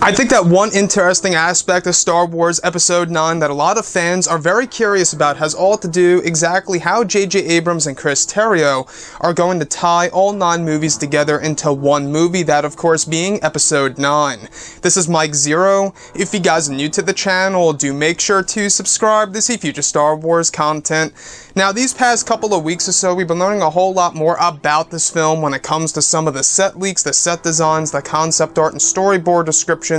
I think that one interesting aspect of Star Wars Episode 9 that a lot of fans are very curious about has all to do exactly how J.J. Abrams and Chris Terrio are going to tie all 9 movies together into one movie, that of course being Episode 9. This is Mike Zero. If you guys are new to the channel, do make sure to subscribe to see future Star Wars content. Now, these past couple of weeks or so, we've been learning a whole lot more about this film when it comes to some of the set leaks, the set designs, the concept art, and storyboard descriptions,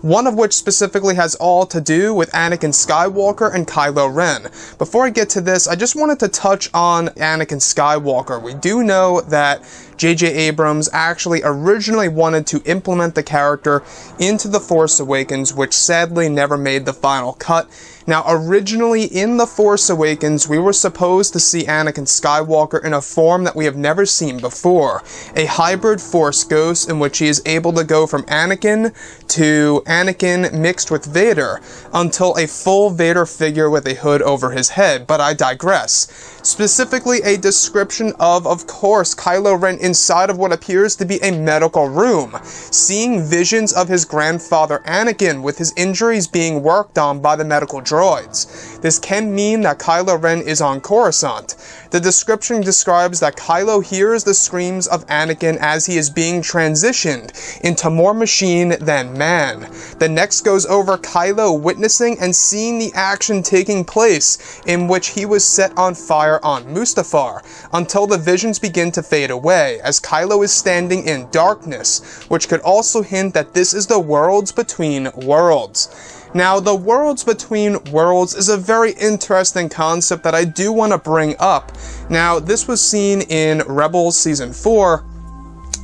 one of which specifically has all to do with Anakin Skywalker and Kylo Ren. Before I get to this, I just wanted to touch on Anakin Skywalker. We do know that J.J. Abrams actually originally wanted to implement the character into The Force Awakens, which sadly never made the final cut. Now, originally in The Force Awakens, we were supposed to see Anakin Skywalker in a form that we have never seen before. A hybrid Force ghost in which he is able to go from Anakin to Anakin mixed with Vader until a full Vader figure with a hood over his head, but I digress. Specifically, a description of course, Kylo Ren inside of what appears to be a medical room, seeing visions of his grandfather Anakin with his injuries being worked on by the medical droids. This can mean that Kylo Ren is on Coruscant. The description describes that Kylo hears the screams of Anakin as he is being transitioned into more machine than man. The next goes over Kylo witnessing and seeing the action taking place in which he was set on fire on Mustafar, until the visions begin to fade away as Kylo is standing in darkness, which could also hint that this is the worlds between worlds. Now, the worlds between worlds is a very interesting concept that I do want to bring up. Now, this was seen in Rebels Season 4,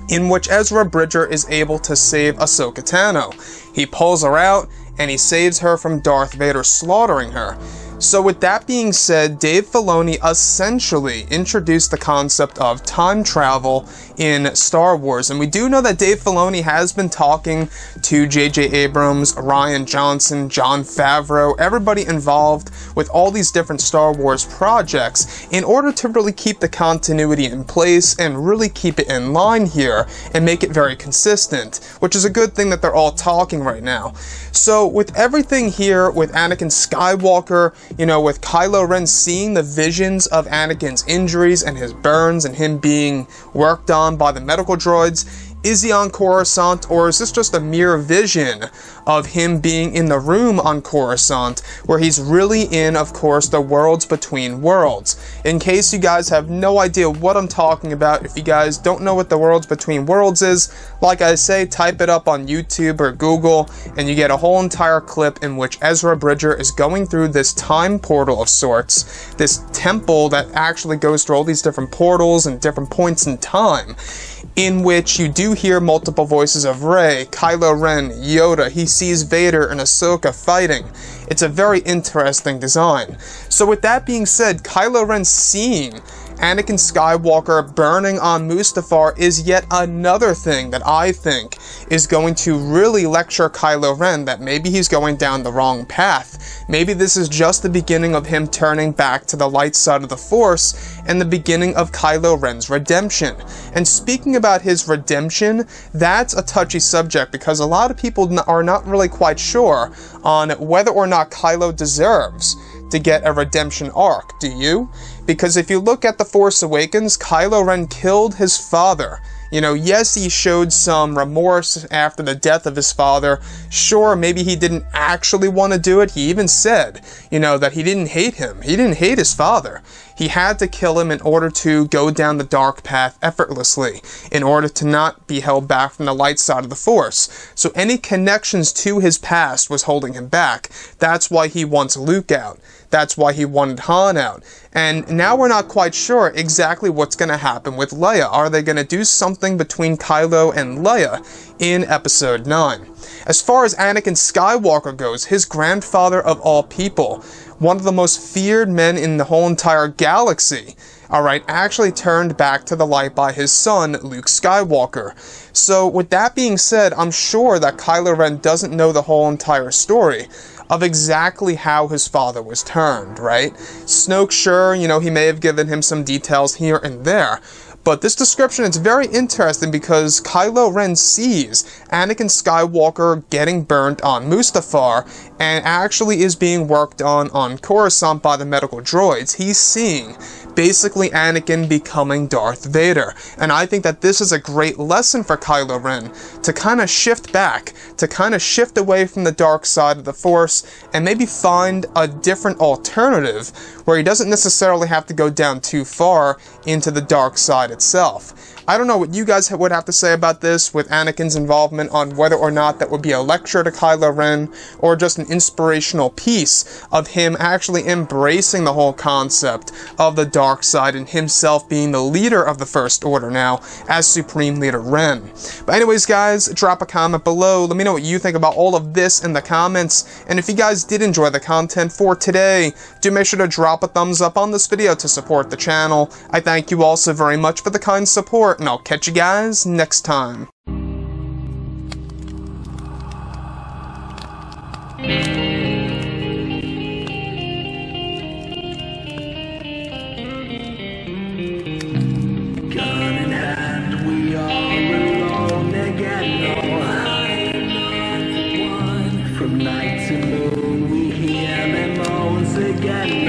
in which Ezra Bridger is able to save Ahsoka Tano. He pulls her out, and he saves her from Darth Vader slaughtering her. So with that being said, Dave Filoni essentially introduced the concept of time travel in Star Wars, and we do know that Dave Filoni has been talking to J.J. Abrams, Rian Johnson, Jon Favreau, everybody involved with all these different Star Wars projects in order to really keep the continuity in place and really keep it in line here and make it very consistent, which is a good thing that they're all talking right now. So with everything here with Anakin Skywalker, you know, with Kylo Ren seeing the visions of Anakin's injuries and his burns and him being worked on by the medical droids, is he on Coruscant, or is this just a mere vision of him being in the room on Coruscant, where he's really in, of course, the worlds between worlds? In case you guys have no idea what I'm talking about, if you guys don't know what the worlds between worlds is, like I say, type it up on YouTube or Google, and you get a whole entire clip in which Ezra Bridger is going through this time portal of sorts, this temple that actually goes through all these different portals and different points in time, in which you do hear multiple voices of Rey, Kylo Ren, Yoda. He sees Vader and Ahsoka fighting. It's a very interesting design. So with that being said, Kylo Ren seeing Anakin Skywalker burning on Mustafar is yet another thing that I think is going to really lecture Kylo Ren that maybe he's going down the wrong path. Maybe this is just the beginning of him turning back to the light side of the Force and the beginning of Kylo Ren's redemption. And speaking about his redemption, that's a touchy subject because a lot of people are not really quite sure on whether or not Kylo deserves to get a redemption arc. Do you? Because if you look at The Force Awakens, Kylo Ren killed his father. You know, yes, he showed some remorse after the death of his father. Sure, maybe he didn't actually want to do it. He even said, you know, that he didn't hate him. He didn't hate his father. He had to kill him in order to go down the dark path effortlessly, in order to not be held back from the light side of the Force. So any connections to his past was holding him back. That's why he wants Luke out. That's why he wanted Han out. And now we're not quite sure exactly what's going to happen with Leia. Are they going to do something between Kylo and Leia in Episode 9? As far as Anakin Skywalker goes, his grandfather of all people, one of the most feared men in the whole entire galaxy, alright, actually turned back to the light by his son, Luke Skywalker. So with that being said, I'm sure that Kylo Ren doesn't know the whole entire story of exactly how his father was turned, right? Snoke, sure, you know, he may have given him some details here and there, But this description is very interesting because Kylo Ren sees Anakin Skywalker getting burnt on Mustafar and actually is being worked on Coruscant by the medical droids. He's seeing basically Anakin becoming Darth Vader. And I think that this is a great lesson for Kylo Ren to kind of shift back, to kind of shift away from the dark side of the Force and maybe find a different alternative where he doesn't necessarily have to go down too far into the dark side itself. I don't know what you guys would have to say about this with Anakin's involvement, on whether or not that would be a lecture to Kylo Ren or just an inspirational piece of him actually embracing the whole concept of the dark side and himself being the leader of the First Order now as Supreme Leader Ren. But anyways guys, drop a comment below. Let me know what you think about all of this in the comments. And if you guys did enjoy the content for today, do make sure to drop a thumbs up on this video to support the channel. I thank you all so very much for the kind support, and I'll catch you guys next time. Gun in hand, we are alone again. No hiding. From night to moon, we hear them moans again.